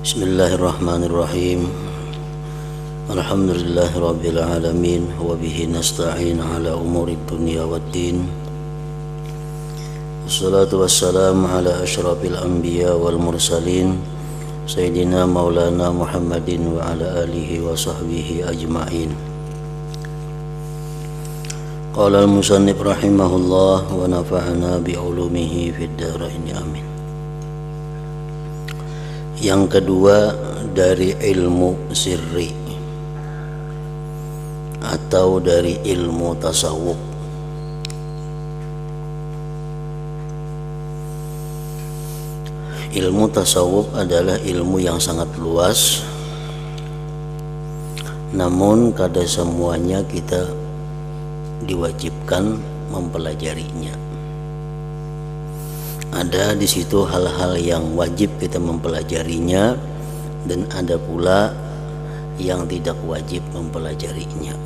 Bismillahirrahmanirrahim. Alhamdulillahirabbil alamin wa bihi nasta'in ala umurid dunya waddin. Wassalatu wassalamu ala asyrafil anbiya wal mursalin sayyidina maulana Muhammadin wa ala alihi wa sahbihi ajma'in. Qala al-musannif rahimahullah wa nafa'ana bi ulumihi fid dharain amin. Yang kedua dari ilmu sirri atau dari ilmu tasawuf. Ilmu tasawuf adalah ilmu yang sangat luas, namun kada semuanya kita diwajibkan mempelajarinya. Ada di situ hal-hal yang wajib kita mempelajarinya, dan ada pula yang tidak wajib mempelajarinya.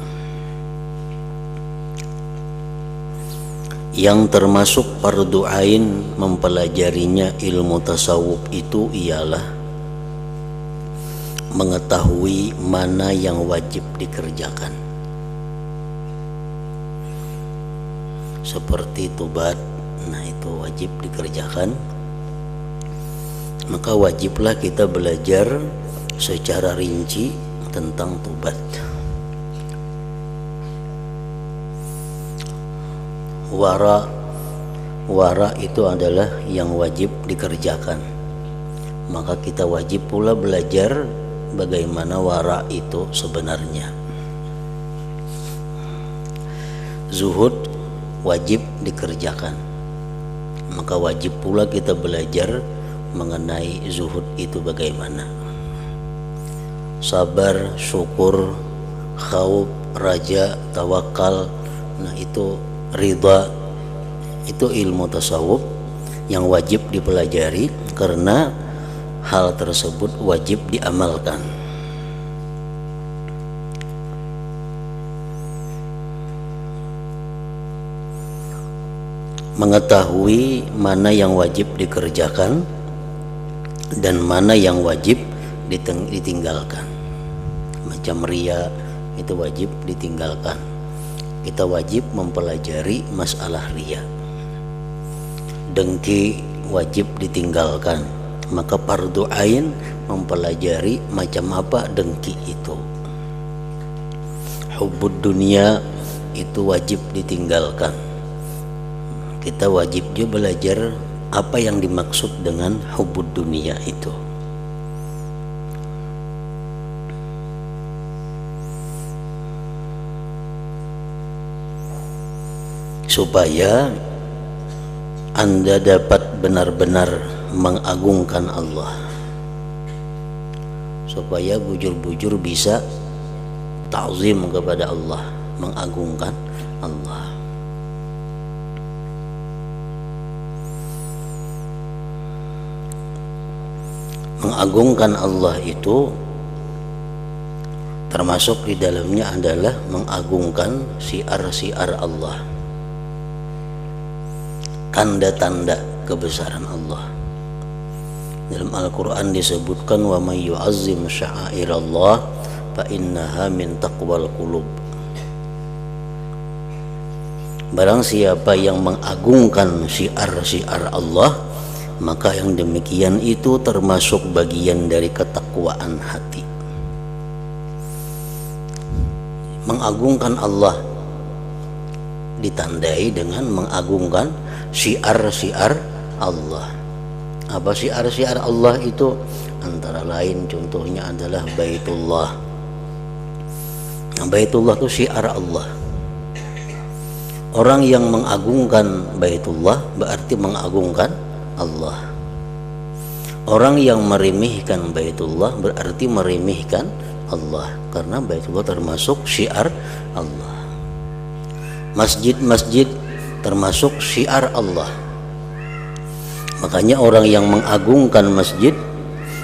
Yang termasuk fardu ain mempelajarinya ilmu tasawuf itu ialah mengetahui mana yang wajib dikerjakan, seperti tobat. Nah, itu wajib dikerjakan. Maka wajiblah kita belajar secara rinci tentang tobat. Wara itu adalah yang wajib dikerjakan. Maka kita wajib pula belajar bagaimana wara itu sebenarnya. Zuhud wajib dikerjakan. Maka wajib pula kita belajar mengenai zuhud itu bagaimana. Sabar, syukur, khauf, raja, tawakal, nah itu ridha, itu ilmu tasawuf yang wajib dipelajari karena hal tersebut wajib diamalkan. Mengetahui mana yang wajib dikerjakan dan mana yang wajib ditinggalkan. Macam riya itu wajib ditinggalkan. Kita wajib mempelajari masalah riya. Dengki wajib ditinggalkan. Maka fardu ain mempelajari macam apa dengki itu. Hubbud dunia itu wajib ditinggalkan. Kita wajib juga belajar apa yang dimaksud dengan hubbud dunia itu. Supaya Anda dapat benar-benar mengagungkan Allah. Supaya bujur-bujur bisa ta'zim kepada Allah, mengagungkan Allah. Mengagungkan Allah itu termasuk di dalamnya adalah mengagungkan syiar-syiar Allah, tanda-tanda kebesaran Allah. Dalam Al-Quran disebutkan wa may yu'azzim sya'airallah fa innaha min taqwal qulub. Barang siapa yang mengagungkan syiar-syiar Allah, maka yang demikian itu termasuk bagian dari ketakwaan hati. Mengagungkan Allah ditandai dengan mengagungkan syiar-syiar Allah. Apa syiar-syiar Allah itu? Antara lain contohnya adalah Baitullah. Nah, Baitullah itu syiar Allah. Orang yang mengagungkan Baitullah berarti mengagungkan Allah. Orang yang meremehkan Baitullah berarti meremehkan Allah, karena Baitullah termasuk syiar Allah. Masjid-masjid termasuk syiar Allah. Makanya orang yang mengagungkan masjid,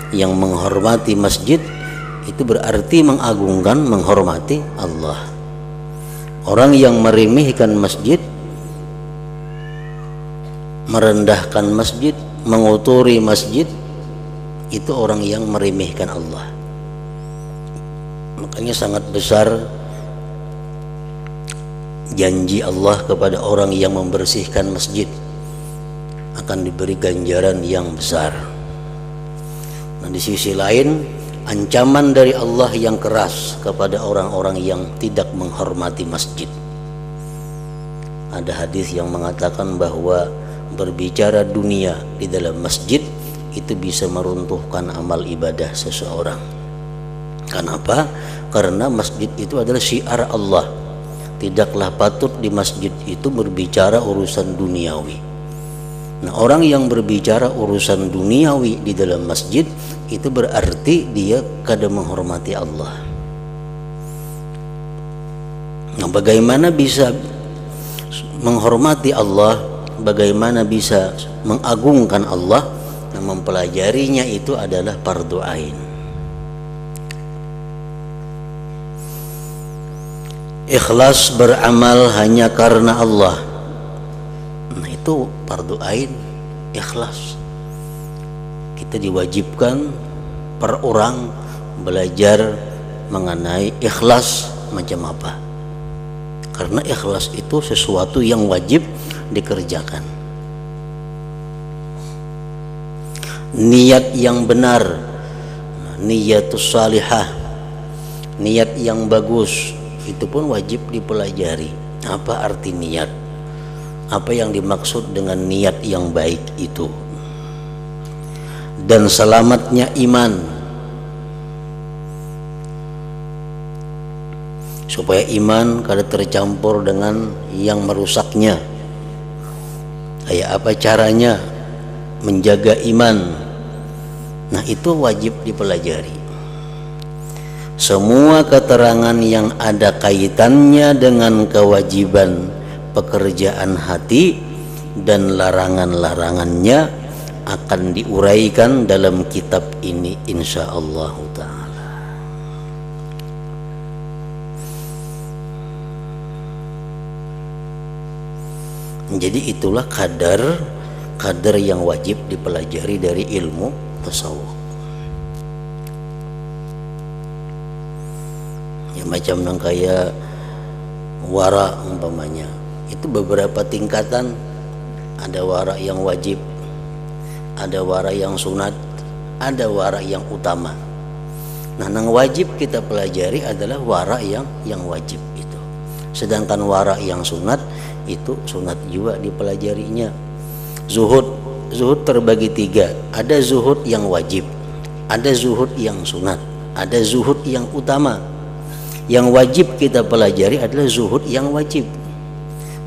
yang menghormati masjid, itu berarti mengagungkan, menghormati Allah. Orang yang meremehkan masjid, merendahkan masjid, mengotori masjid, itu orang yang meremehkan Allah. Makanya sangat besar janji Allah kepada orang yang membersihkan masjid, akan diberi ganjaran yang besar. Nah, di sisi lain ancaman dari Allah yang keras kepada orang-orang yang tidak menghormati masjid. Ada hadis yang mengatakan bahwa berbicara dunia di dalam masjid itu bisa meruntuhkan amal ibadah seseorang. Kenapa? Karena masjid itu adalah syiar Allah. Tidaklah patut di masjid itu berbicara urusan duniawi. Nah, orang yang berbicara urusan duniawi di dalam masjid itu berarti dia kada menghormati Allah. Nah, bagaimana bisa menghormati Allah, bagaimana bisa mengagungkan Allah? Yang mempelajarinya itu adalah fardu ain. Ikhlas beramal hanya karena Allah. Nah, itu fardu ain, ikhlas. Kita diwajibkan per orang belajar mengenai ikhlas macam apa. Karena ikhlas itu sesuatu yang wajib dikerjakan. Niat yang benar, niatus salihah, niat yang bagus, itu pun wajib dipelajari. Apa arti niat? Apa yang dimaksud dengan niat yang baik itu? Dan selamatnya iman, supaya iman kada tercampur dengan yang merusaknya. Kayak apa caranya menjaga iman? Nah, itu wajib dipelajari. Semua keterangan yang ada kaitannya dengan kewajiban pekerjaan hati dan larangan-larangannya akan diuraikan dalam kitab ini insyaallah ta'ala. Jadi itulah kadar yang wajib dipelajari dari ilmu tasawuf. Ya, macam nang kaya wara umpamanya, itu beberapa tingkatan. Ada wara yang wajib, ada wara yang sunat, ada wara yang utama. Nah, nang wajib kita pelajari adalah wara yang wajib itu. Sedangkan wara yang sunat itu sunat juga dipelajarinya. Zuhud terbagi tiga. Ada zuhud yang wajib, ada zuhud yang sunat, ada zuhud yang utama. Yang wajib kita pelajari adalah zuhud yang wajib.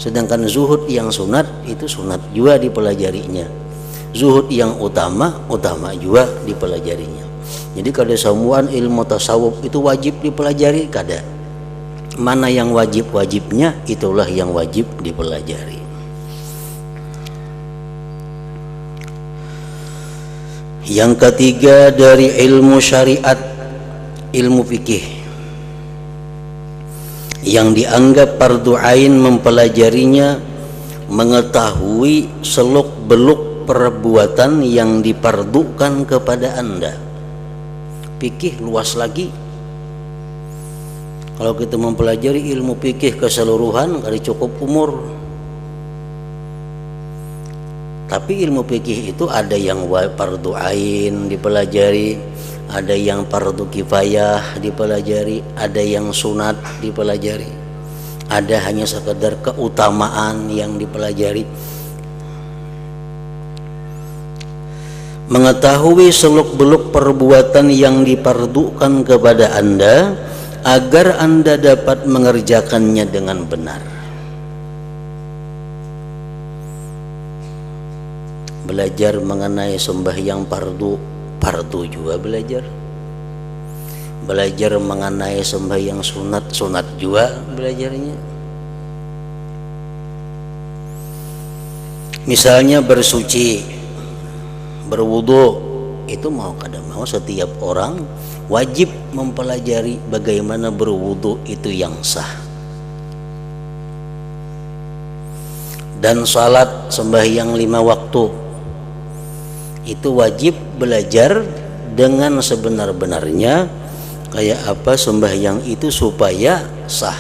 Sedangkan zuhud yang sunat itu sunat juga dipelajarinya. Zuhud yang utama juga dipelajarinya. Jadi kada semuaan ilmu tasawuf itu wajib dipelajari, kada. Mana yang wajibnya itulah yang wajib dipelajari. Yang ketiga dari ilmu syariat, ilmu fikih yang dianggap fardu ain mempelajarinya, mengetahui seluk-beluk perbuatan yang dipardukan kepada Anda. Fikih luas lagi. Kalau kita mempelajari ilmu fikih keseluruhan kada cukup umur. Tapi ilmu fikih itu ada yang fardu ain dipelajari, ada yang fardu kifayah dipelajari, ada yang sunat dipelajari, ada hanya sekedar keutamaan yang dipelajari. Mengetahui seluk-beluk perbuatan yang dipardukan kepada Anda agar Anda dapat mengerjakannya dengan benar. Belajar mengenai sembahyang fardu juga belajar. Belajar mengenai sembahyang sunat juga belajarnya. Misalnya bersuci, berwudu, itu mau kada mau setiap orang wajib mempelajari bagaimana berwudu itu yang sah. Dan salat sembahyang 5 waktu itu wajib belajar dengan sebenar-benarnya. Kayak apa sembahyang itu supaya sah.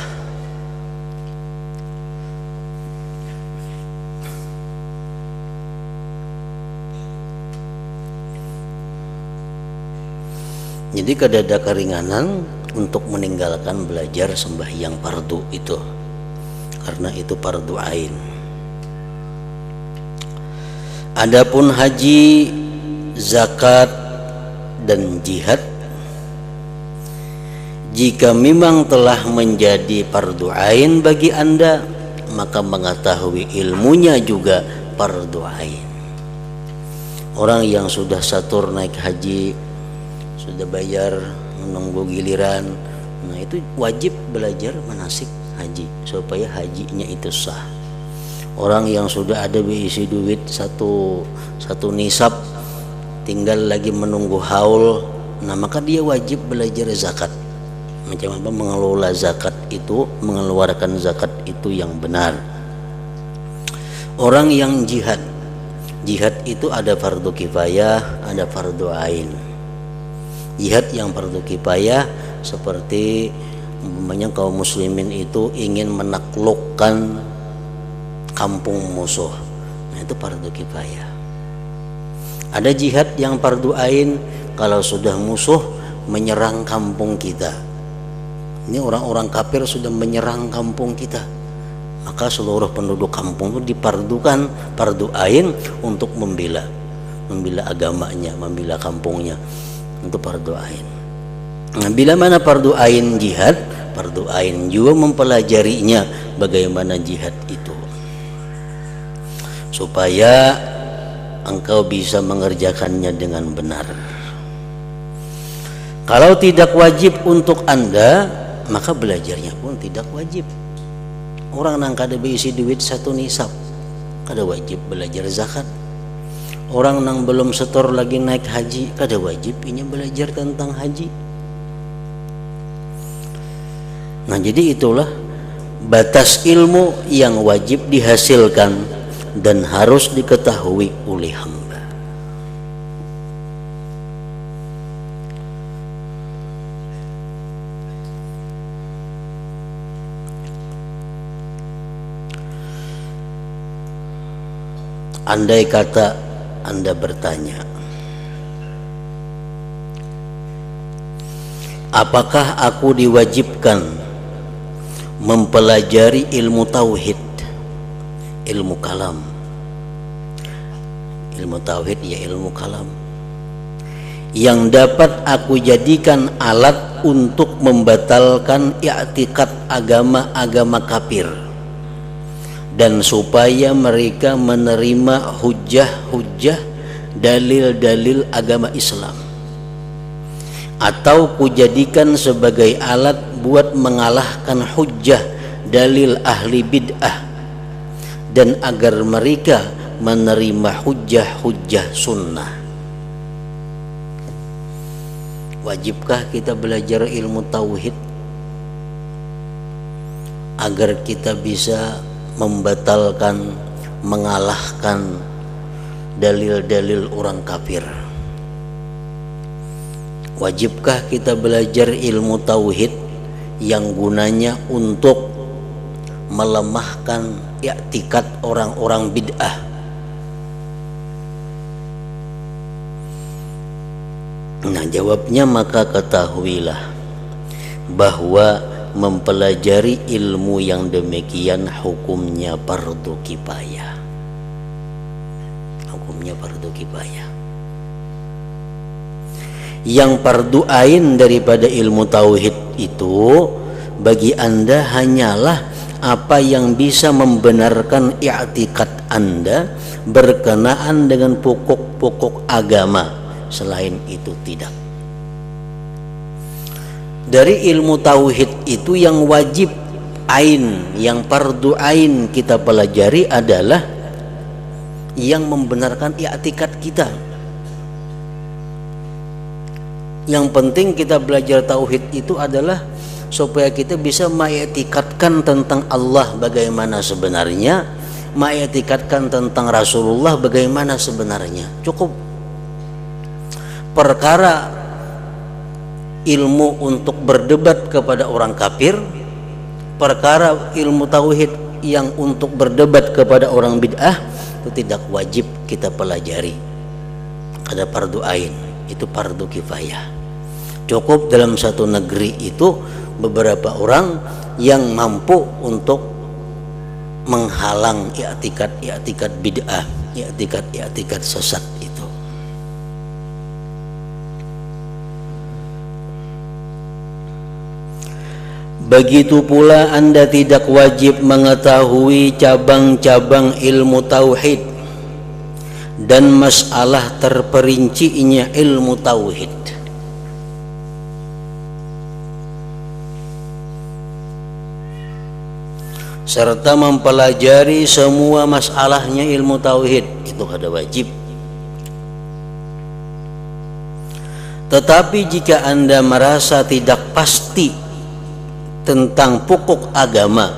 Jadi kada ada keringanan untuk meninggalkan belajar sembahyang fardu itu, karena itu fardu ain. Adapun haji, zakat dan jihad, jika memang telah menjadi fardu ain bagi Anda, maka mengetahui ilmunya juga fardu ain. Orang yang sudah satur naik haji, sudah bayar menunggu giliran, nah itu wajib belajar manasik haji supaya hajinya itu sah. Orang yang sudah ada berisi duit satu nisab, tinggal lagi menunggu haul, nah maka dia wajib belajar zakat. Macam apa mengelola zakat itu, mengeluarkan zakat itu yang benar. Orang yang jihad itu ada fardu kifayah, ada fardu ain. Jihad yang fardu kifayah seperti umpamanya kaum muslimin itu ingin menaklukkan kampung musuh, nah itu fardu kifayah. Ada jihad yang fardu ain kalau sudah musuh menyerang kampung kita. Ini orang-orang kafir sudah menyerang kampung kita, maka seluruh penduduk kampung itu dipardukan fardu ain untuk membela agamanya, membela kampungnya, untuk fardu ain. Nah, bila mana fardu ain jihad, fardu ain juga mempelajarinya bagaimana jihad itu, supaya engkau bisa mengerjakannya dengan benar. Kalau tidak wajib untuk Anda, maka belajarnya pun tidak wajib. Orang nang kada berisi duit satu nisab, kada wajib belajar zakat. Orang nang belum setor lagi naik haji, kada wajib ini belajar tentang haji. Nah, jadi itulah batas ilmu yang wajib dihasilkan dan harus diketahui oleh hamba. Andai kata Anda bertanya, apakah aku diwajibkan mempelajari ilmu tauhid, ilmu kalam? Ilmu tauhid ya ilmu kalam yang dapat aku jadikan alat untuk membatalkan i'tikad agama-agama kafir, dan supaya mereka menerima hujah-hujah dalil-dalil agama Islam, atau kujadikan sebagai alat buat mengalahkan hujah dalil ahli bid'ah, dan agar mereka menerima hujah-hujah sunnah. Wajibkah kita belajar ilmu tauhid agar kita bisa membatalkan, mengalahkan dalil-dalil orang kafir? Wajibkah kita belajar ilmu tauhid yang gunanya untuk melemahkan i'tikad orang-orang bid'ah? Nah, jawabnya maka ketahuilah bahwa mempelajari ilmu yang demikian hukumnya fardu kifayah. Hukumnya fardu kifayah. Yang fardu ain daripada ilmu tauhid itu bagi Anda hanyalah apa yang bisa membenarkan i'tikad Anda berkenaan dengan pokok-pokok agama. Selain itu tidak. Dari ilmu tauhid itu yang wajib ain, yang fardu ain kita pelajari adalah yang membenarkan i'tikad kita. Yang penting kita belajar tauhid itu adalah supaya kita bisa mengiktikadkan tentang Allah bagaimana sebenarnya, mengiktikadkan tentang Rasulullah bagaimana sebenarnya. Cukup. perkara ilmu untuk berdebat kepada orang kafir, perkara ilmu tauhid yang untuk berdebat kepada orang bid'ah itu tidak wajib kita pelajari. Ada fardu ain, itu fardu kifayah. Cukup dalam satu negeri itu beberapa orang yang mampu untuk menghalang i'tikad bid'ah, i'tikad sesat itu. Begitu pula Anda tidak wajib mengetahui cabang-cabang ilmu tauhid dan masalah terperincinya ilmu tauhid. Serta mempelajari semua masalahnya ilmu tauhid, itu kada wajib. Tetapi jika Anda merasa tidak pasti tentang pokok agama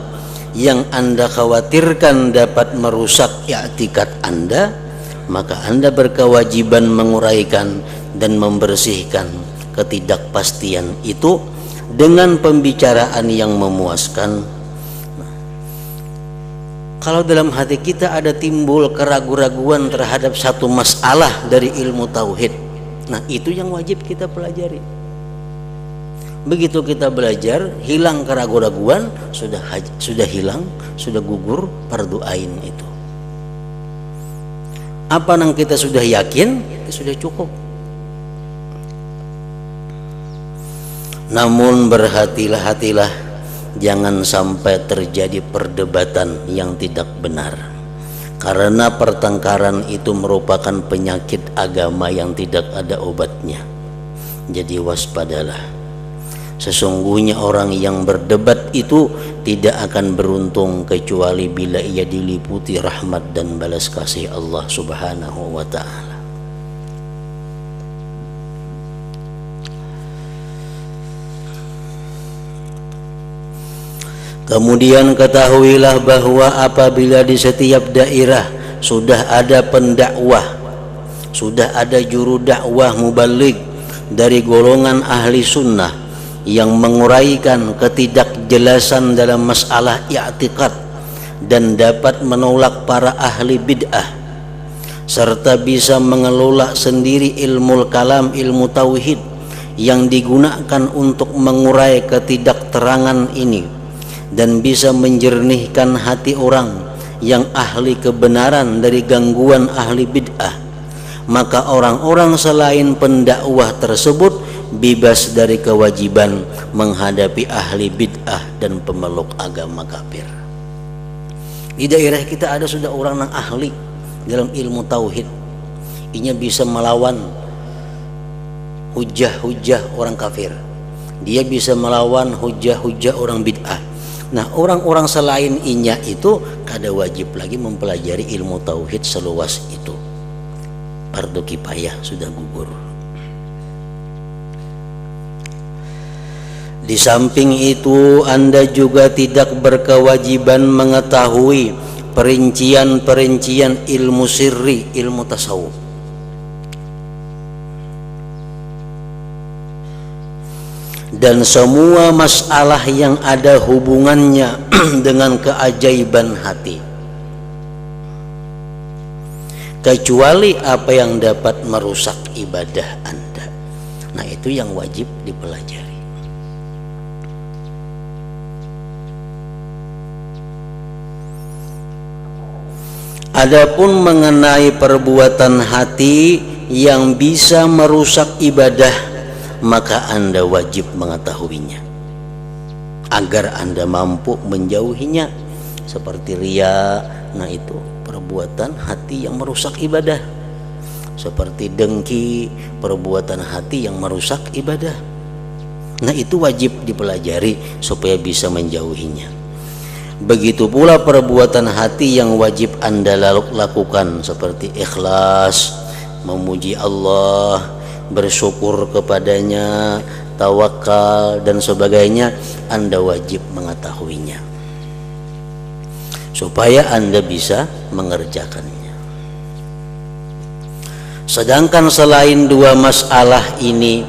yang Anda khawatirkan dapat merusak i'tikad Anda, maka Anda berkewajiban menguraikan dan membersihkan ketidakpastian itu dengan pembicaraan yang memuaskan. Kalau dalam hati kita ada timbul keraguan-raguan terhadap satu masalah dari ilmu tauhid, nah itu yang wajib kita pelajari. Begitu kita belajar, hilang keraguan-raguan, sudah hilang, sudah gugur fardu ain itu. Apa yang kita sudah yakin, itu sudah cukup. Namun berhati-hatilah, jangan sampai terjadi perdebatan yang tidak benar, karena pertengkaran itu merupakan penyakit agama yang tidak ada obatnya. Jadi waspadalah. Sesungguhnya orang yang berdebat itu tidak akan beruntung kecuali bila ia diliputi rahmat dan balas kasih Allah Subhanahu wa ta'ala. Kemudian ketahuilah bahwa apabila di setiap daerah sudah ada pendakwah, sudah ada juru dakwah mubaligh dari golongan ahli sunnah yang menguraikan ketidakjelasan dalam masalah i'tikad dan dapat menolak para ahli bid'ah, serta bisa mengelola sendiri ilmu kalam, ilmu tauhid yang digunakan untuk mengurai ketidakterangan ini, dan bisa menjernihkan hati orang yang ahli kebenaran dari gangguan ahli bid'ah, maka orang-orang selain pendakwah tersebut bebas dari kewajiban menghadapi ahli bid'ah dan pemeluk agama kafir. Di daerah kita ada sudah orang yang ahli dalam ilmu tauhid, inya bisa melawan hujah-hujah orang kafir, dia bisa melawan hujah-hujah orang bid'ah. Nah, orang-orang selain inya itu kada wajib lagi mempelajari ilmu tauhid seluas itu. Fardu kifayah sudah gugur. Di samping itu, Anda juga tidak berkewajiban mengetahui perincian-perincian ilmu sirri, ilmu tasawuf. Dan semua masalah yang ada hubungannya dengan keajaiban hati, kecuali apa yang dapat merusak ibadah Anda. Nah, itu yang wajib dipelajari. Adapun mengenai perbuatan hati yang bisa merusak ibadah, maka Anda wajib mengetahuinya agar Anda mampu menjauhinya, seperti riya. Nah, itu perbuatan hati yang merusak ibadah. Seperti dengki, perbuatan hati yang merusak ibadah. Nah, itu wajib dipelajari supaya bisa menjauhinya. Begitu pula perbuatan hati yang wajib Anda lakukan, seperti ikhlas, memuji Allah, bersyukur kepadanya, tawakal dan sebagainya. Anda wajib mengetahuinya supaya Anda bisa mengerjakannya. Sedangkan selain dua masalah ini,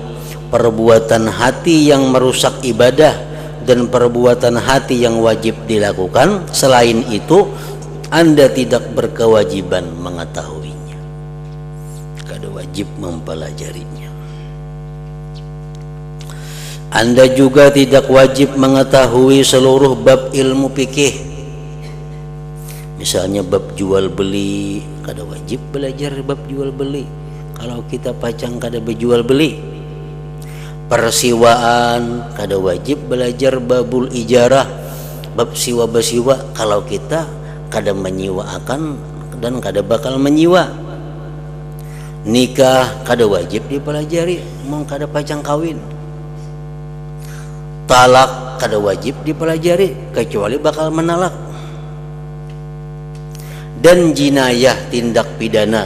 perbuatan hati yang merusak ibadah dan perbuatan hati yang wajib dilakukan, selain itu Anda tidak berkewajiban mengetahuinya, kada wajib mempelajarinya. Anda juga tidak wajib mengetahui seluruh bab ilmu fikih. Misalnya bab jual beli, kada wajib belajar bab jual beli kalau kita pacang kada berjual beli. Persiwaan, kada wajib belajar babul ijarah, bab siwa basiwa kalau kita kada menyiwaakan dan kada bakal menyiwa. Nikah kada wajib dipelajari mau kada pacang kawin. Talak kada wajib dipelajari kecuali bakal menalak. Dan jinayah, tindak pidana,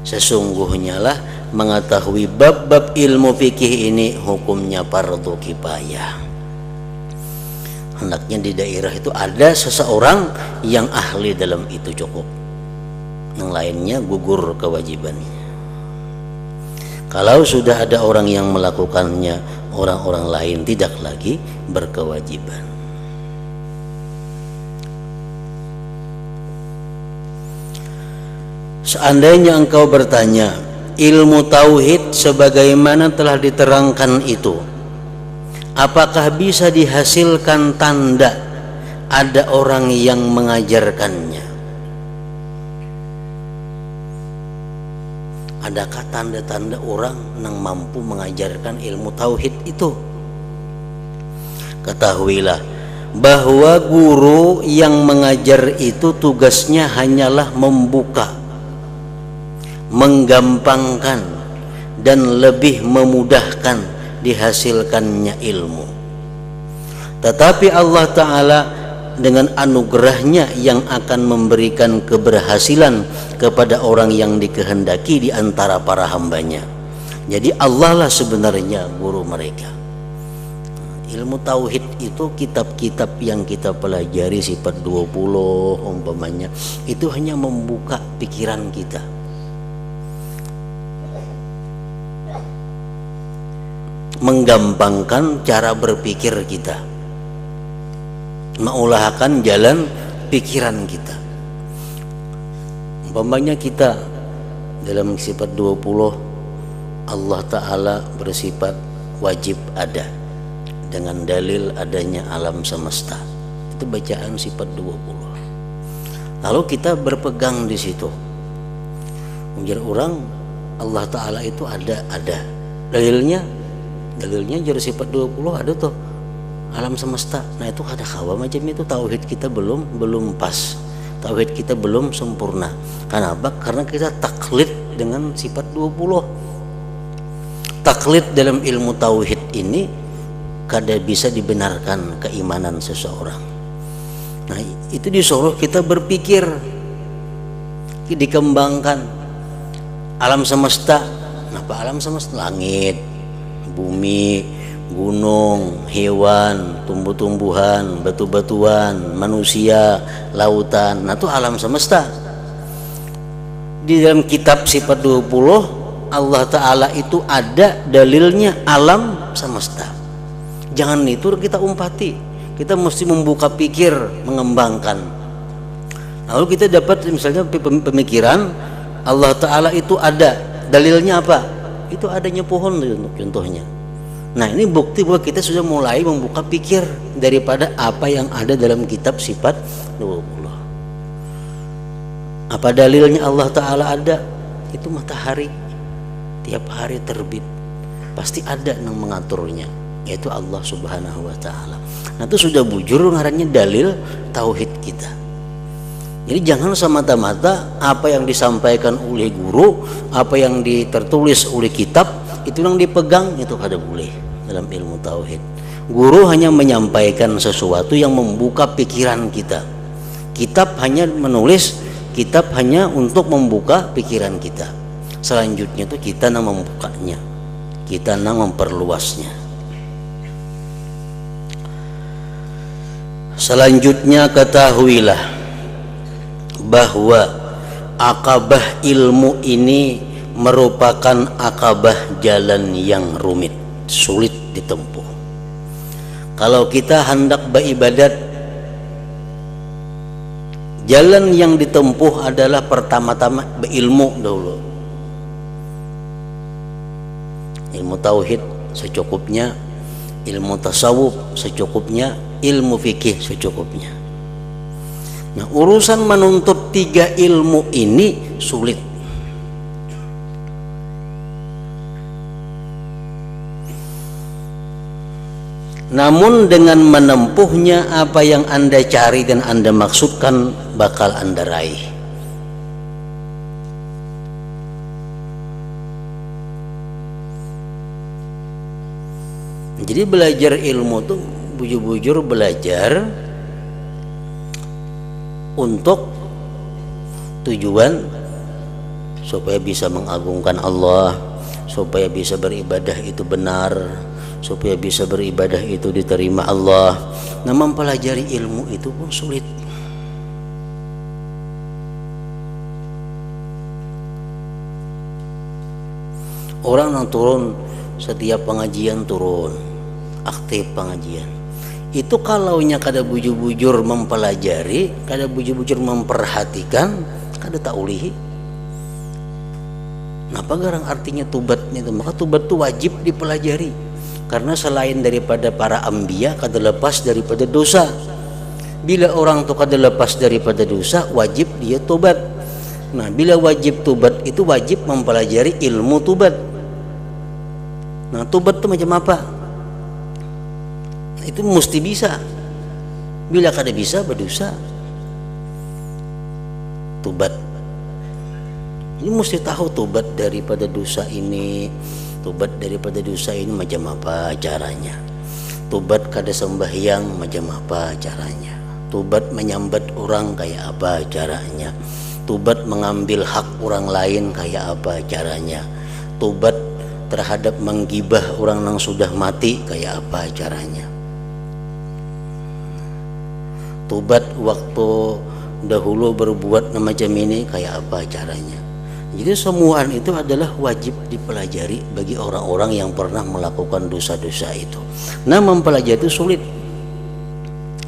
sesungguhnya lah mengetahui bab-bab ilmu fikih ini hukumnya fardu kifayah. Hendaknya di daerah itu ada seseorang yang ahli dalam itu cukup, yang lainnya gugur kewajibannya. Kalau sudah ada orang yang melakukannya, orang-orang lain tidak lagi berkewajiban. Seandainya engkau bertanya, ilmu tauhid sebagaimana telah diterangkan itu, apakah bisa dihasilkan tanda ada orang yang mengajarkannya? Adakah tanda-tanda orang yang mampu mengajarkan ilmu tauhid itu? Ketahuilah bahwa guru yang mengajar itu tugasnya hanyalah membuka, menggampangkan, dan lebih memudahkan dihasilkannya ilmu. Tetapi Allah Ta'ala dengan anugerahnya yang akan memberikan keberhasilan kepada orang yang dikehendaki di antara para hambanya. Jadi Allah lah sebenarnya guru mereka. Ilmu tauhid itu kitab-kitab yang kita pelajari, sifat 20 umpamanya, itu hanya membuka pikiran kita, menggampangkan cara berpikir kita, mengulahkan jalan pikiran kita. Umpamanya kita dalam sifat 20 Allah Ta'ala bersifat wajib ada dengan dalil adanya alam semesta. Itu bacaan sifat 20. Lalu kita berpegang di situ. Menjadi orang Allah Ta'ala itu ada. Dalilnya jadi sifat 20 ada tuh alam semesta. Nah itu kada kawa macam itu, tauhid kita belum pas, tauhid kita belum sempurna. Kenapa? Karena kita taklid dengan sifat 20. Taklid dalam ilmu tauhid ini kada bisa dibenarkan keimanan seseorang. Nah itu disuruh kita berpikir, dikembangkan alam semesta. Apa alam semesta? Langit, bumi, gunung, hewan, tumbuh-tumbuhan, batu-batuan, manusia, lautan. Nah itu alam semesta. Di dalam kitab sifat 20 Allah Ta'ala itu ada dalilnya alam semesta. Jangan itu kita umpati, kita mesti membuka pikir, mengembangkan. Lalu kita dapat misalnya pemikiran Allah Ta'ala itu ada, dalilnya apa? Itu adanya pohon contohnya. Nah ini bukti bahwa kita sudah mulai membuka pikir daripada apa yang ada dalam kitab sifat 20. Apa dalilnya Allah Ta'ala ada? Itu matahari tiap hari terbit, pasti ada yang mengaturnya, yaitu Allah Subhanahu wa Ta'ala. Nah itu sudah bujur ngarannya dalil tauhid kita. Jadi jangan semata-mata apa yang disampaikan oleh guru, apa yang tertulis oleh kitab itu yang dipegang, itu kada boleh dalam ilmu tauhid. Guru hanya menyampaikan sesuatu yang membuka pikiran kita. Kitab hanya menulis, kitab hanya untuk membuka pikiran kita. Selanjutnya itu kita yang membukanya, kita yang memperluasnya. Selanjutnya ketahuilah bahwa akabah ilmu ini merupakan akabah jalan yang rumit, sulit ditempuh. Kalau kita hendak beribadat, jalan yang ditempuh adalah pertama-tama berilmu dulu. Ilmu tauhid secukupnya, ilmu tasawuf secukupnya, ilmu fikih secukupnya. Nah, urusan menuntut 3 ilmu ini sulit. Namun dengan menempuhnya, apa yang Anda cari dan Anda maksudkan bakal Anda raih. Jadi belajar ilmu tuh bujur-bujur belajar untuk tujuan supaya bisa mengagungkan Allah, supaya bisa beribadah itu benar, supaya bisa beribadah itu diterima Allah. Nah, mempelajari ilmu itu pun sulit. Orang yang turun setiap pengajian turun, aktif pengajian. Itu kalaunya kada bujur-bujur mempelajari, kada bujur-bujur memperhatikan, kada taulihi. Napa garang artinya tubatnya itu? Maka tubat itu wajib dipelajari. Karena selain daripada para anbiya, kada lepas daripada dosa. Bila orang itu kada lepas daripada dosa, wajib dia tobat. Nah, bila wajib tobat itu wajib mempelajari ilmu tobat. Nah, tobat itu macam apa? Itu mesti bisa. Bila kada bisa, berdosa. Tobat ini mesti tahu tobat daripada dosa ini. Tobat daripada dosa ini macam apa caranya? Tobat kada sembahyang macam apa caranya? Tobat menyambat orang kayak apa caranya? Tobat mengambil hak orang lain kayak apa caranya? Tobat terhadap menggibah orang yang sudah mati kayak apa caranya? Tobat waktu dahulu berbuat macam ini kayak apa caranya? Jadi semua itu adalah wajib dipelajari bagi orang-orang yang pernah melakukan dosa-dosa itu. Nah, mempelajari itu sulit.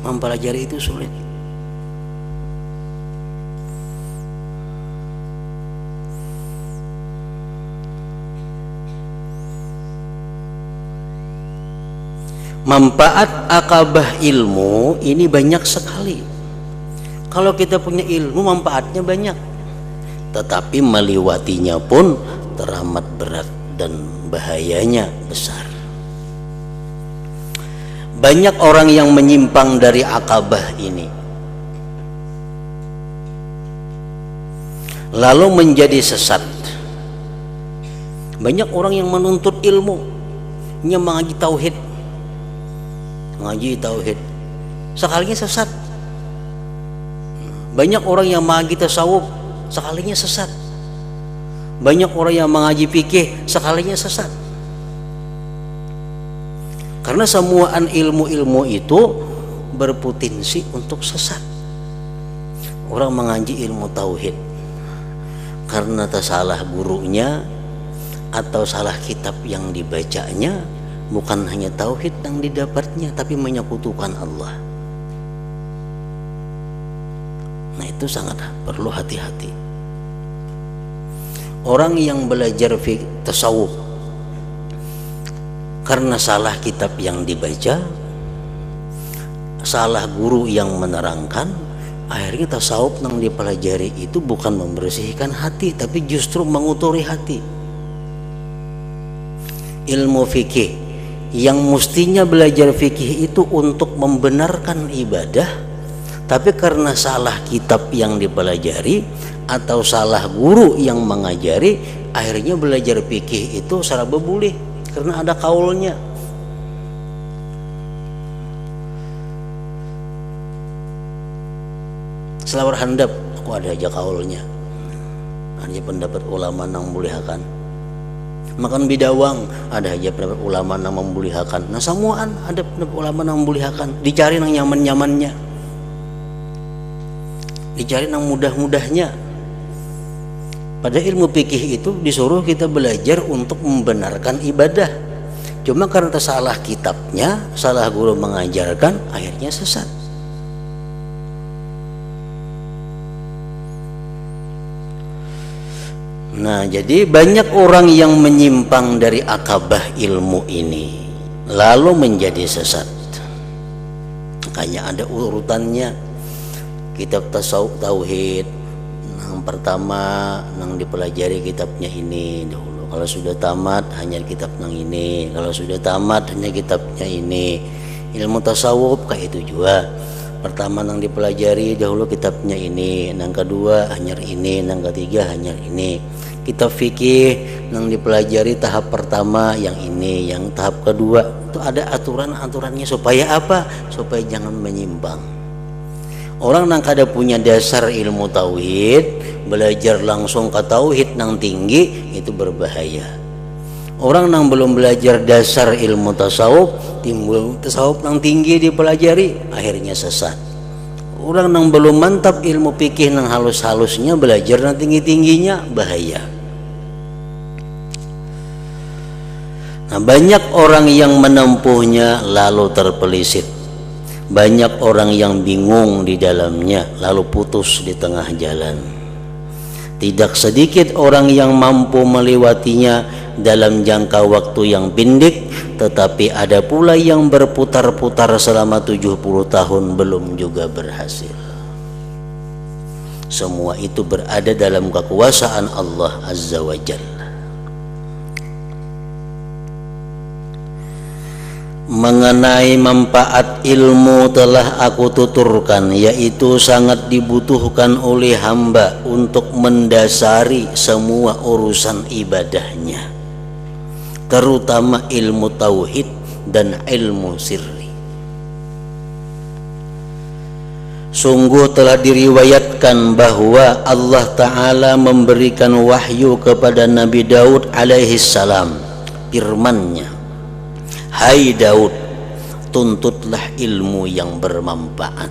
Mempelajari itu sulit. Manfaat akabah ilmu ini banyak sekali. Kalau kita punya ilmu, manfaatnya banyak. Tetapi melewatinya pun teramat berat dan bahayanya besar. Banyak orang yang menyimpang dari akabah ini, lalu menjadi sesat. Banyak orang yang menuntut ilmu, yang mengaji tauhid, sekalinya sesat. Banyak orang yang mengaji tasawuf, sekalinya sesat. Banyak orang yang mengaji fikih, sekalinya sesat. Karena semuaan ilmu-ilmu itu berpotensi untuk sesat. Orang mengaji ilmu tauhid karena tersalah gurunya atau salah kitab yang dibacanya, bukan hanya tauhid yang didapatnya, tapi menyekutukan Allah. Nah, itu sangat perlu hati-hati. Orang yang belajar tasawuf karena salah kitab yang dibaca, salah guru yang menerangkan, akhirnya tasawuf yang dipelajari itu bukan membersihkan hati, tapi justru mengotori hati. Ilmu fikih yang mestinya belajar fikih itu untuk membenarkan ibadah, tapi karena salah kitab yang dipelajari atau salah guru yang mengajari, akhirnya belajar fikih itu salah bebulih karena ada kaulnya. Selawar handap aku ada aja kaulnya, ada pendapat ulama yang membolehkan. Makan bidawang ada aja pendapat ulama yang membolehkan. Nah, semuaan ada pendapat ulama yang membolehkan. Dicari yang nyaman-nyamannya, dicari yang mudah-mudahnya. Pada ilmu fikih itu disuruh kita belajar untuk membenarkan ibadah. Cuma karena salah kitabnya, salah guru mengajarkan, akhirnya sesat. Nah, jadi banyak orang yang menyimpang dari akabah ilmu ini, lalu menjadi sesat. Makanya ada urutannya. Kitab tasawuf tauhid, yang pertama yang dipelajari kitabnya ini dahulu. Kalau sudah tamat hanya kitab yang ini. Kalau sudah tamat hanya kitabnya ini. Ilmu tasawuf kayak itu juga. Pertama yang dipelajari dahulu kitabnya ini, yang kedua hanya ini, yang ketiga hanya ini. Kitab fikih yang dipelajari tahap pertama yang ini, yang tahap kedua itu ada aturan-aturannya supaya apa? Supaya jangan menyimpang. Orang yang kada punya dasar ilmu tauhid, belajar langsung ke tauhid yang tinggi itu berbahaya. Orang yang belum belajar dasar ilmu tasawuf, timbul tasawuf yang tinggi dipelajari, akhirnya sesat. Orang yang belum mantap ilmu fikih yang halus-halusnya, belajar yang tinggi-tingginya, bahaya. Nah, banyak orang yang menempuhnya lalu terpelisit. Banyak orang yang bingung di dalamnya lalu putus di tengah jalan. Tidak sedikit orang yang mampu melewatinya dalam jangka waktu yang pendek, tetapi ada pula yang berputar-putar selama 70 tahun belum juga berhasil. Semua itu berada dalam kekuasaan Allah Azza wa Jalla. Mengenai manfaat ilmu telah aku tuturkan, yaitu sangat dibutuhkan oleh hamba untuk mendasari semua urusan ibadahnya, terutama ilmu tauhid dan ilmu sirri. Sungguh telah diriwayatkan bahwa Allah Ta'ala memberikan wahyu kepada Nabi Daud alaihi salam, firman-Nya, "Hai Daud, tuntutlah ilmu yang bermanfaat."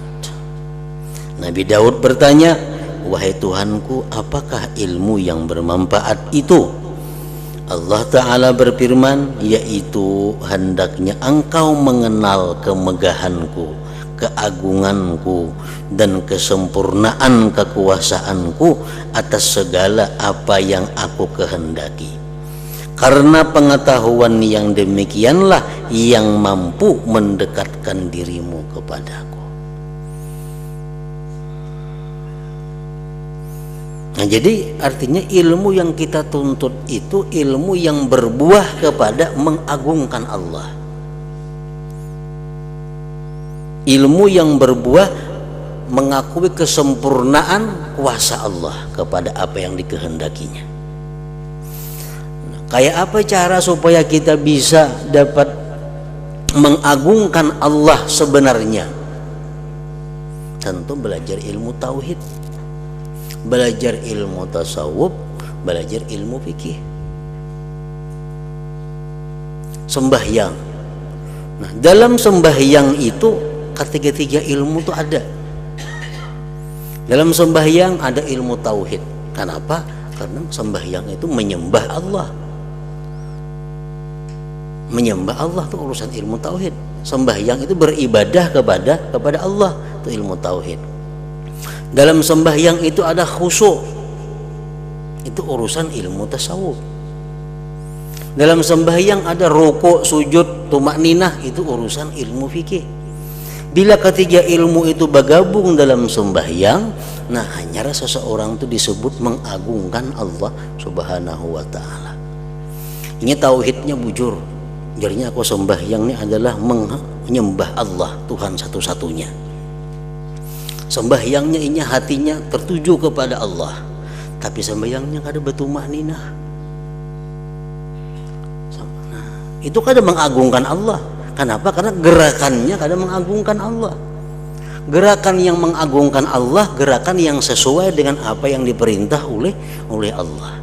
Nabi Daud bertanya, "Wahai Tuhanku, apakah ilmu yang bermanfaat itu?" Allah Ta'ala berfirman, "Yaitu hendaknya engkau mengenal kemegahanku, keagunganku, dan kesempurnaan kekuasaanku atas segala apa yang aku kehendaki. Karena pengetahuan yang demikianlah yang mampu mendekatkan dirimu kepadaku." Nah, jadi artinya ilmu yang kita tuntut itu ilmu yang berbuah kepada mengagungkan Allah. Ilmu yang berbuah mengakui kesempurnaan kuasa Allah kepada apa yang dikehendakinya. Kayak apa cara supaya kita bisa dapat mengagungkan Allah sebenarnya? Tentu belajar ilmu tauhid, belajar ilmu tasawuf, belajar ilmu fikih. Sembahyang. Nah, dalam sembahyang itu ketiga-tiga ilmu itu ada. Dalam sembahyang ada ilmu tauhid. Kenapa? Karena sembahyang itu menyembah Allah. Menyembah Allah itu urusan ilmu tauhid. Sembahyang itu beribadah kepada Allah, itu ilmu tauhid. Dalam sembahyang itu ada khusyuk, itu urusan ilmu tasawuf. Dalam sembahyang ada rukuk, sujud, tumakninah, itu urusan ilmu fikih. Bila ketiga ilmu itu bergabung dalam sembahyang, nah hanya seseorang itu disebut mengagungkan Allah Subhanahu wa Ta'ala. Ini tauhidnya bujur. Jadinya aku sembahyang ini adalah menyembah Allah, Tuhan satu-satunya. Sembahyangnya ini hatinya tertuju kepada Allah, tapi sembahyangnya kada bertumakninah. Nah, itu kada mengagungkan Allah. Kenapa? Karena gerakannya kada mengagungkan Allah. Gerakan yang mengagungkan Allah, gerakan yang sesuai dengan apa yang diperintah oleh Allah.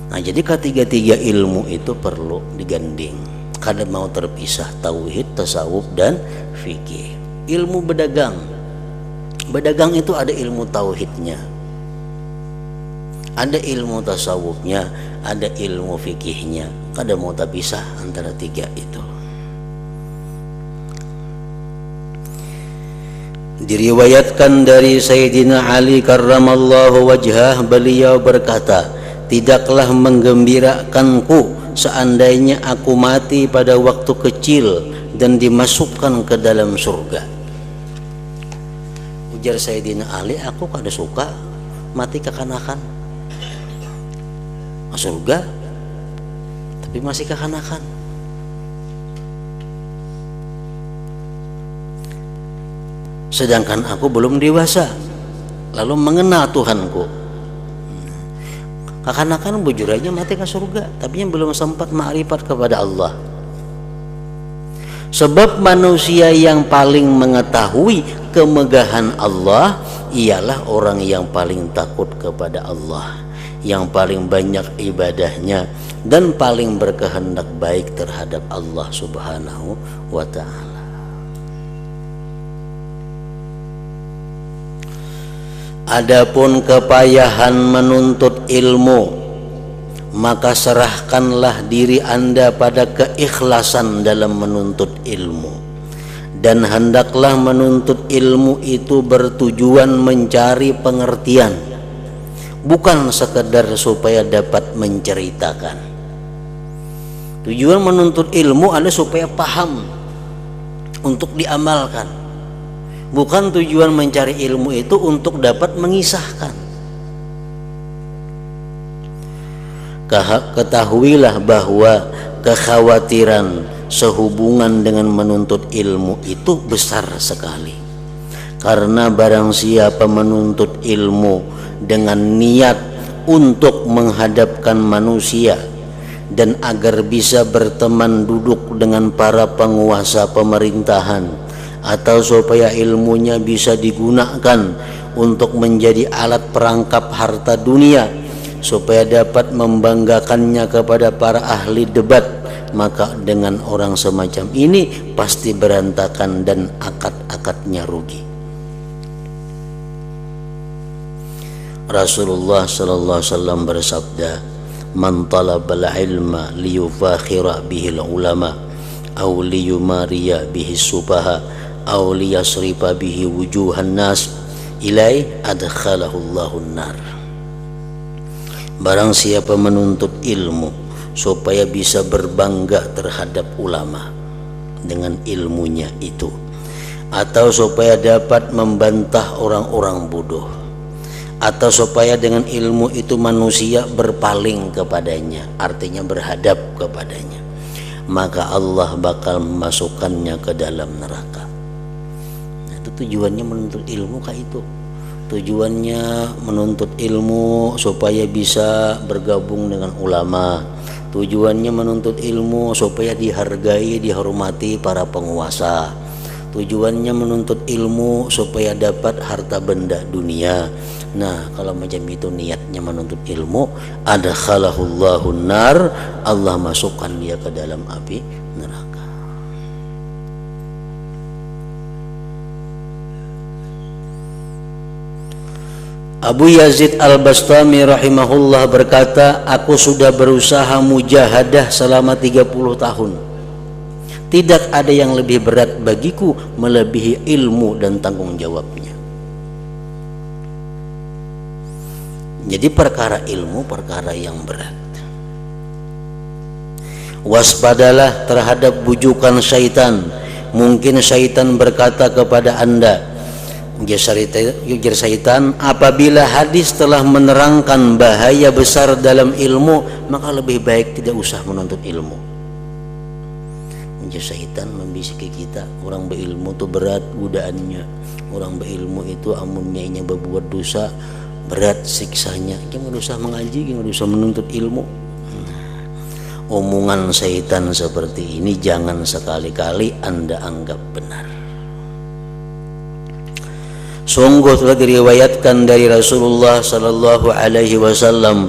Nah, jadi ketiga-tiga ilmu itu perlu digandeng. Kada mau terpisah, tauhid, tasawuf, dan fikih. Ilmu berdagang. Berdagang itu ada ilmu tauhidnya, Ada ilmu tasawufnya, ada ilmu fikihnya. Kada mau terpisah antara tiga itu. Diriwayatkan dari Sayyidina Ali karramallahu wajhah, beliau berkata, tidaklah menggembirakanku seandainya aku mati pada waktu kecil dan dimasukkan ke dalam surga. Ujar Sayyidina Ali, aku kada suka mati kekanakan surga tapi masih kekanakan. Sedangkan aku belum dewasa lalu mengenal Tuhanku. Kekanakan bujur aja mati ke surga, tapi yang belum sempat ma'rifat kepada Allah. Sebab manusia yang paling mengetahui kemegahan Allah ialah orang yang paling takut kepada Allah, yang paling banyak ibadahnya dan paling berkehendak baik terhadap Allah Subhanahu wa ta'ala. Adapun kepayahan menuntut ilmu, maka serahkanlah diri Anda pada keikhlasan dalam menuntut ilmu, dan hendaklah menuntut ilmu itu bertujuan mencari pengertian, bukan sekedar supaya dapat menceritakan. Tujuan menuntut ilmu adalah supaya paham untuk diamalkan. Bukan tujuan mencari ilmu itu untuk dapat mengisahkan. Ketahuilah bahwa kekhawatiran sehubungan dengan menuntut ilmu itu besar sekali. Karena barang siapa menuntut ilmu dengan niat untuk menghadapkan manusia dan agar bisa berteman duduk dengan para penguasa pemerintahan, atau supaya ilmunya bisa digunakan untuk menjadi alat perangkap harta dunia, supaya dapat membanggakannya kepada para ahli debat, maka dengan orang semacam ini pasti berantakan dan akad-akadnya rugi. Rasulullah sallallahu alaihi wasallam bersabda, "Man talabal ilma liyufakhira bihil ulama aw liyumariya bihis subaha aw liyasrifa bihi wujuhan nas ilai adkhalahu Allahun nar." Barang siapa menuntut ilmu supaya bisa berbangga terhadap ulama dengan ilmunya itu, atau supaya dapat membantah orang-orang bodoh, atau supaya dengan ilmu itu manusia berpaling kepadanya, artinya berhadap kepadanya, maka Allah bakal memasukkannya ke dalam neraka. Tujuannya menuntut ilmu kayak itu. Tujuannya menuntut ilmu supaya bisa bergabung dengan ulama. Tujuannya menuntut ilmu supaya dihargai, dihormati para penguasa. Tujuannya menuntut ilmu supaya dapat harta benda dunia. Nah, kalau macam itu niatnya menuntut ilmu, adkhalahullahu nar, Allah masukkan dia ke dalam api neraka. Abu Yazid Al-Bastami rahimahullah berkata, aku sudah berusaha mujahadah selama 30 tahun. Tidak ada yang lebih berat bagiku melebihi ilmu dan tanggung jawabnya. Jadi perkara ilmu perkara yang berat. Waspadalah terhadap bujukan syaitan. Mungkin syaitan berkata kepada Anda, ujar syaitan, apabila hadis telah menerangkan bahaya besar dalam ilmu, maka lebih baik tidak usah menuntut ilmu. Ujar syaitan membisiki kita, orang berilmu itu berat godaannya, orang berilmu itu amunnya ini berbuat dosa berat siksanya, jangan usah mengaji, jangan usah menuntut ilmu. Omongan syaitan seperti ini jangan sekali-kali Anda anggap benar. Sungguh telah diriwayatkan dari Rasulullah sallallahu alaihi wasallam,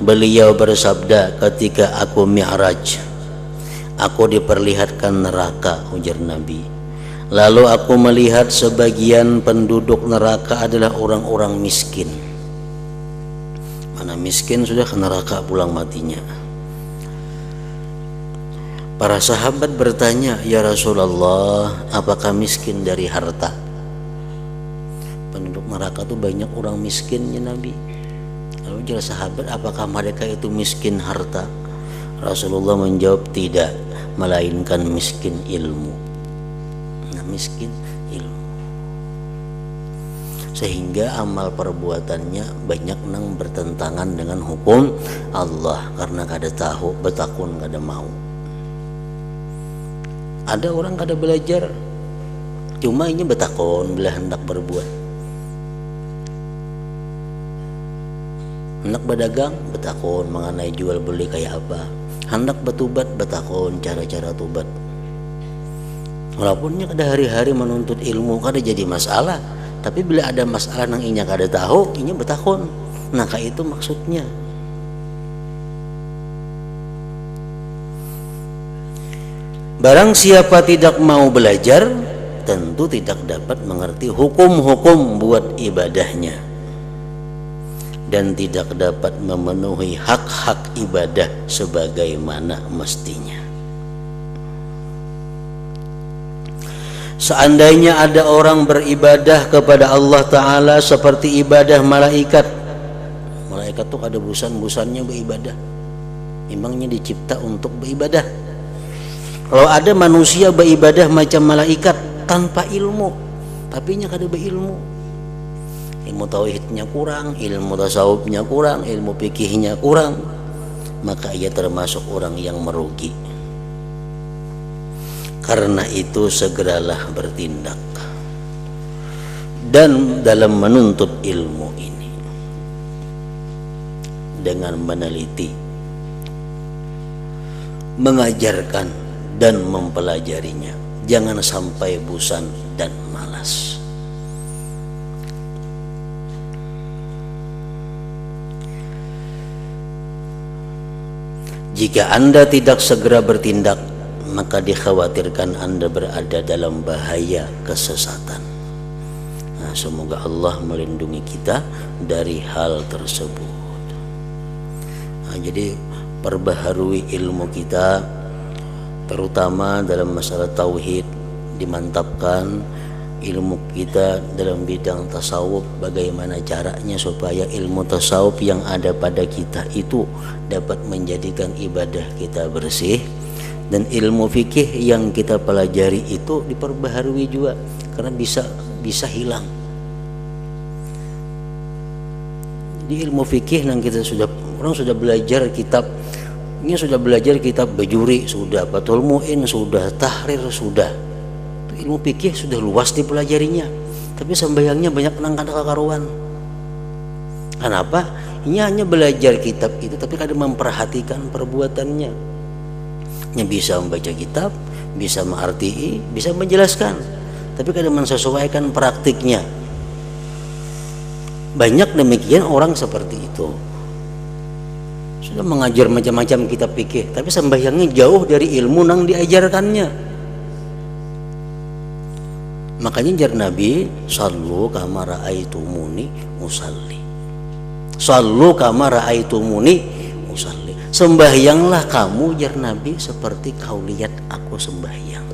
beliau bersabda, ketika aku mi'raj, aku diperlihatkan neraka, ujar Nabi. Lalu aku melihat sebagian penduduk neraka adalah orang-orang miskin. Mana miskin sudah ke neraka pulang matinya. Para sahabat bertanya, ya Rasulullah, apakah miskin dari harta? Penduduk neraka tuh banyak orang miskin ya Nabi. Lalu jawab sahabat, apakah mereka itu miskin harta? Rasulullah menjawab, tidak, melainkan miskin ilmu. Nah, miskin ilmu. Sehingga amal perbuatannya banyak nang bertentangan dengan hukum Allah karena kada tahu, betakun kada mau. Ada orang kada belajar, cuma ini betakun bila hendak berbuat. Hendak berdagang, betakun mengenai jual beli kayak apa. Hendak bertobat, betakun cara-cara tobat. Walaupunnya kada hari-hari menuntut ilmu kada jadi masalah, tapi bila ada masalah nang inya kada tahu, inya betakun. Nah, kayak itu maksudnya. Barang siapa tidak mau belajar, tentu tidak dapat mengerti hukum-hukum buat ibadahnya dan tidak dapat memenuhi hak-hak ibadah sebagaimana mestinya. Seandainya ada orang beribadah kepada Allah Ta'ala seperti ibadah malaikat, malaikat tuh ada busan-busannya beribadah, memangnya dicipta untuk beribadah. Kalau ada manusia beribadah macam malaikat tanpa ilmu, tapi nya kada berilmu, ilmu tauhidnya kurang, ilmu tasawufnya kurang, ilmu fikihnya kurang, maka ia termasuk orang yang merugi. Karena itu segeralah bertindak dan dalam menuntut ilmu ini dengan meneliti, mengajarkan dan mempelajarinya. Jangan sampai bosan dan malas. Jika Anda tidak segera bertindak, maka dikhawatirkan Anda berada dalam bahaya kesesatan. Nah, semoga Allah melindungi kita dari hal tersebut. Nah, jadi perbaharui ilmu kita, terutama dalam masalah tauhid, dimantapkan ilmu kita dalam bidang tasawuf, bagaimana caranya supaya ilmu tasawuf yang ada pada kita itu dapat menjadikan ibadah kita bersih, dan ilmu fikih yang kita pelajari itu diperbaharui juga karena bisa hilang. Di ilmu fikih yang kita orang sudah belajar kitab, ini sudah belajar kitab Bajuri, sudah Fathul Mu'in, sudah Tahrir, sudah ilmu fikih sudah luas dipelajarinya, tapi sembahyangnya banyak nang kada kakaruan. Kenapa? Ini hanya belajar kitab itu tapi kada memperhatikan perbuatannya. Nya bisa membaca kitab, bisa mengarti, bisa menjelaskan, tapi kada mensesuaikan praktiknya. Banyak demikian orang seperti itu. Sudah mengajar macam-macam kitab fikih, tapi sembahyangnya jauh dari ilmu nang diajarkannya. Makanya jar Nabi, sallu kama ra'aitumuni usalli. Sallu kama ra'aitumuni usalli. Sembahyanglah kamu, jar Nabi, seperti kau lihat aku sembahyang.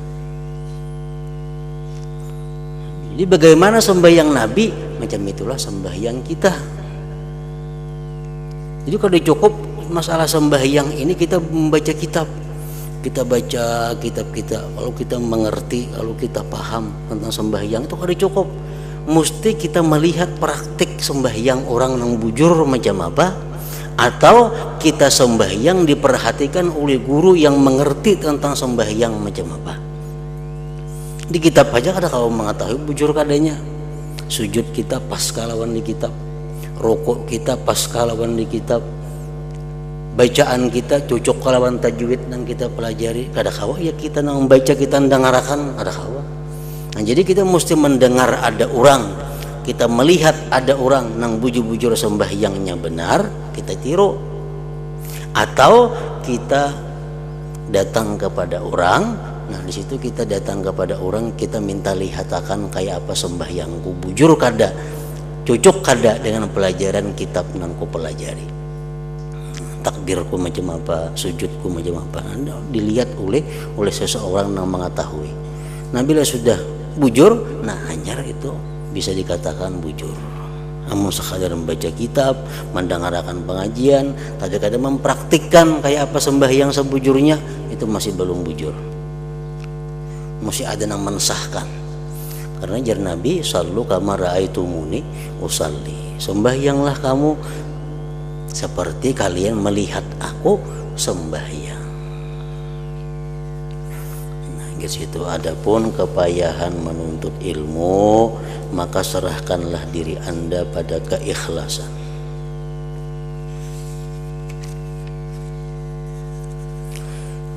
Jadi bagaimana sembahyang Nabi, macam itulah sembahyang kita. Jadi kalau cukup masalah sembahyang ini kita membaca kitab, kita baca kitab kita, kalau kita mengerti, kalau kita paham tentang sembahyang itu kada cukup, mesti kita melihat praktik sembahyang orang yang bujur macam apa, atau kita sembahyang diperhatikan oleh guru yang mengerti tentang sembahyang macam apa. Di kitab aja kada kau mengetahui bujur kadanya, sujud kita pas kalawan di kitab, rukuk kita pas kalawan di kitab, bacaan kita cocok kalawan tajwid yang kita pelajari, kada kawa ya kita nang baca kita ndangarakan kada kawa. Nah, jadi kita mesti mendengar ada orang, kita melihat ada orang nang bujur-bujur sembahyangnya benar, kita tiru, atau kita datang kepada orang. Nah, di situ kita datang kepada orang, kita minta lihatakan kayak apa sembahyangku, bujur kada. cocok kada dengan pelajaran kitab nang ku pelajari, takbirku macam apa, sujudku macam apa, dilihat oleh seseorang yang mengetahui. Nah bila sudah bujur, nah hanyar itu bisa dikatakan bujur. Namun sekadar membaca kitab, mendengarkan pengajian, tapi kadang mempraktikkan kayak apa sembahyang sebujurnya, itu masih belum bujur. Masih ada yang mensahkan. Karena jar Nabi, sallu kama ra'aitumuni usalli. Sembahyanglah kamu seperti kalian melihat aku sembahyang. Nah, di situ adapun kepayahan menuntut ilmu, maka serahkanlah diri Anda pada keikhlasan.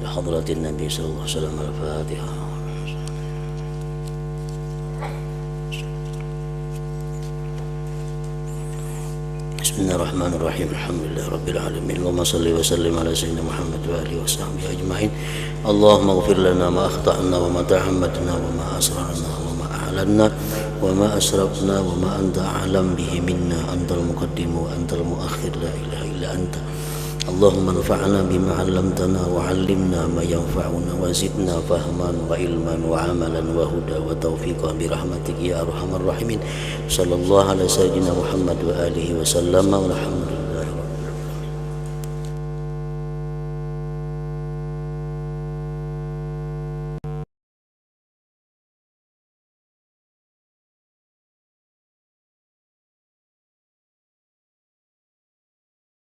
Hadratin Nabi sallallahu alaihi wasallam. Al-Fatihah. Bismillahirrahmanirrahim. Alhamdulillah rabbil alamin. Allahumma shalli wa sallim ala sayyidina Muhammad wa alihi washabbihi ajma'in. Allahumma ighfir lana ma akhta'na wa ma ta'ammadna wa ma asrarna wa ma a'lanna wa ma asrafna wa ma anta a'lam bihi minna, antal muqaddim wa antal muakhir, la ilaha illa anta. Allahumma anfa'na bima 'allamtana wa 'allimna ma yanfa'una wa zidna fahman wa ilman wa amalan wa huda wa taufiqan bi rahmatika ya arhamar rahimin. Sallallahu alaihi sayyidina Muhammad wa alihi wa sallam. Alhamdulillah.